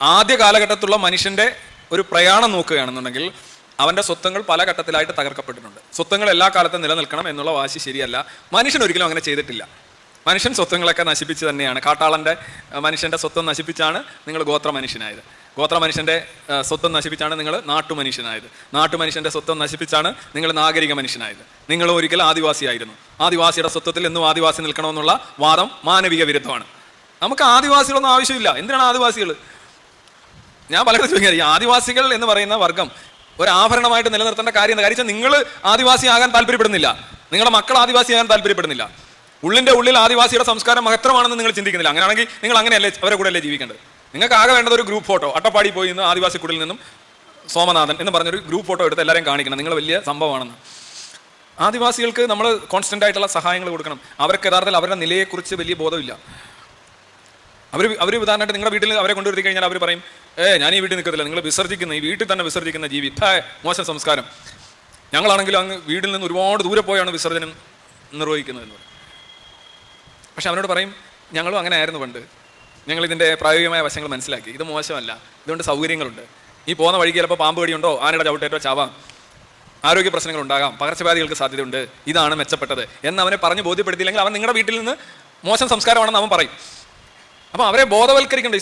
ആദ്യ കാലഘട്ടത്തിലുള്ള മനുഷ്യന്റെ ഒരു പ്രയാണം നോക്കുകയാണെന്നുണ്ടെങ്കിൽ അവന്റെ സ്വത്വങ്ങൾ പല ഘട്ടത്തിലായിട്ട് തകർക്കപ്പെട്ടിട്ടുണ്ട്. സ്വത്വങ്ങൾ എല്ലാ കാലത്തും നിലനിൽക്കണം എന്നുള്ള വാശി ശരിയല്ല. മനുഷ്യൻ ഒരിക്കലും അങ്ങനെ ചെയ്തിട്ടില്ല. മനുഷ്യൻ സ്വത്വങ്ങളൊക്കെ നശിപ്പിച്ച് തന്നെയാണ്. കാട്ടാളന്റെ മനുഷ്യന്റെ സ്വത്വം നശിപ്പിച്ചാണ് നിങ്ങൾ ഗോത്ര മനുഷ്യനായത്. ഗോത്ര മനുഷ്യന്റെ സ്വത്വം നശിപ്പിച്ചാണ് നിങ്ങൾ നാട്ടുമനുഷ്യനായത്. നാട്ടുമനുഷ്യന്റെ സ്വത്വം നശിപ്പിച്ചാണ് നിങ്ങൾ നാഗരിക മനുഷ്യനായത്. നിങ്ങൾ ഒരിക്കൽ ആദിവാസിയായിരുന്നു. ആദിവാസിയുടെ സ്വത്വത്തിൽ എന്നും ആദിവാസി നിൽക്കണമെന്നുള്ള വാദം മാനവിക വിരുദ്ധമാണ്. നമുക്ക് ആദിവാസികളൊന്നും ആവശ്യമില്ല. എന്തിനാണ് ആദിവാസികൾ? ഞാൻ പലരും ചോദിക്കുന്നത്, ഈ ആദിവാസികൾ എന്ന് പറയുന്ന വർഗം ഒരു ആഭരണമായിട്ട് നിലനിർത്തേണ്ട കാര്യം നിങ്ങൾ ആദിവാസിയാകാൻ താല്പര്യപ്പെടുന്നില്ല. നിങ്ങളുടെ മക്കൾ ആദിവാസിയാകാൻ താല്പര്യപ്പെടുന്നില്ല. ഉള്ളിൻ്റെ ഉള്ളിൽ ആദിവാസിയുടെ സംസ്കാരം മഹത്തരമാണെന്ന് നിങ്ങൾ ചിന്തിക്കുന്നില്ല. അങ്ങനെയാണെങ്കിൽ നിങ്ങൾ അങ്ങനെയല്ലേ അവരെ കൂടെ അല്ലേ ജീവിക്കേണ്ടത്? നിങ്ങൾക്ക് ആകെ വേണ്ടത് ഒരു ഗ്രൂപ്പ് ഫോട്ടോ. അട്ടപ്പാടി പോയി നിന്ന് ആദിവാസി കുടിയിൽ നിന്നും സോമനാഥൻ എന്ന് പറഞ്ഞൊരു ഗ്രൂപ്പ് ഫോട്ടോ എടുത്ത് എല്ലാവരെയും കാണിക്കണം, നിങ്ങൾ വലിയ സംഭവമാണെന്ന്. ആദിവാസികൾക്ക് നമ്മൾ കോൺസ്റ്റന്റ് ആയിട്ടുള്ള സഹായങ്ങൾ കൊടുക്കണം. അവർക്ക് യഥാർത്ഥത്തിൽ അവരുടെ നിലയെക്കുറിച്ച് വലിയ ബോധമില്ല. അവർ ഉദാഹരണമായിട്ട് നിങ്ങളുടെ വീട്ടിൽ അവരെ കൊണ്ടുവരുത്തി കഴിഞ്ഞാൽ അവർ പറയും, ഞാൻ ഈ വീട്ടിൽ നിൽക്കത്തില്ല, നിങ്ങൾ വിസർജിക്കുന്ന ഈ വീട്ടിൽ തന്നെ വിസർജിക്കുന്ന ജീവി, മോശം സംസ്കാരം. ഞങ്ങളാണെങ്കിലും അങ്ങ് വീട്ടിൽ നിന്ന് ഒരുപാട് ദൂരെ പോയാണ് വിസർജനം നിർവഹിക്കുന്നതെന്ന് പറയും. പക്ഷെ അവനോട് പറയും, ഞങ്ങളും അങ്ങനെ ആയിരുന്നു പണ്ട്, ഞങ്ങൾ ഇതിൻ്റെ പ്രായോഗികമായ വശങ്ങൾ മനസ്സിലാക്കി, ഇത് മോശമല്ല, ഇതുകൊണ്ട് സൗകര്യങ്ങളുണ്ട്, ഈ പോകുന്ന വഴിക്ക് ചിലപ്പോൾ പാമ്പ് കടിയുണ്ടോ, ആനയുടെ ചവിട്ടേറ്റോ ചാവാം, ആരോഗ്യ പ്രശ്നങ്ങൾ ഉണ്ടാകാം, പകർച്ചവ്യാധികൾക്ക് സാധ്യതയുണ്ട്, ഇതാണ് മെച്ചപ്പെട്ടത് എന്ന് അവനെ പറഞ്ഞ് ബോധ്യപ്പെടുത്തിയില്ലെങ്കിൽ അവൻ നിങ്ങളുടെ വീട്ടിൽ നിന്ന് മോശം സംസ്കാരമാണെന്ന് അവൻ പറയും. അപ്പോൾ അവരെ ബോധവൽക്കരിക്കേണ്ട.